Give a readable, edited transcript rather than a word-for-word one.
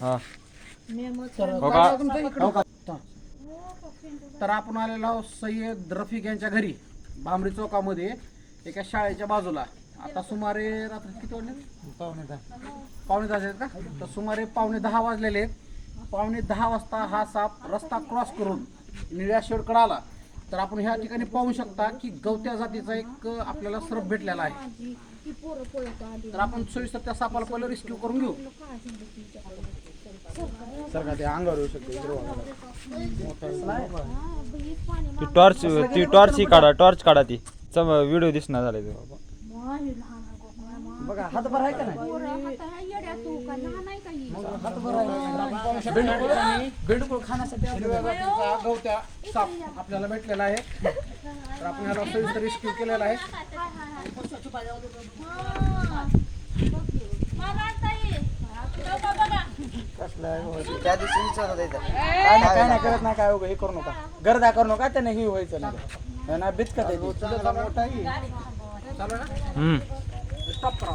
हा तर आपण आलेलो आहोत सय्यद रफिक यांच्या घरी भांबरी चौकामध्ये एका शाळेच्या बाजूला. आता सुमारे रात्री किती वाजले? पावणे 10 आहेत का? तर सुमारे पावणे 10 वाजलेले आहेत. पावणे 10 वाजता हा साप रस्ता क्रॉस करून निळ्या शेडकडे आला. तर आपण ह्या ठिकाणी पाहू शकता की गवत्या जातीचा एक आपल्याला सर्प भेटलेला आहे. तर आपण सविस्तर त्या सापाला पहिलं रेस्क्यू करून घेऊ. सर का ते अंगावर येऊ शकते. ती टॉर्च टॉर्च काढा ती व्हिडिओ दिसणार झाले ते बघा हातभर आहे का नाही? बेंडूळ खाण्यासाठी गवत्या साप आपल्याला भेटलेला आहे. तर आपण याला सविस्तर रेस्क्यू केलेला आहे. त्या दिवशी विचारत काय नाही करत नाही काय हे करू नका गर्दा करू नका त्याने ही व्हायचं नाही बिचकत आहे. हम्म स्टॉप करा.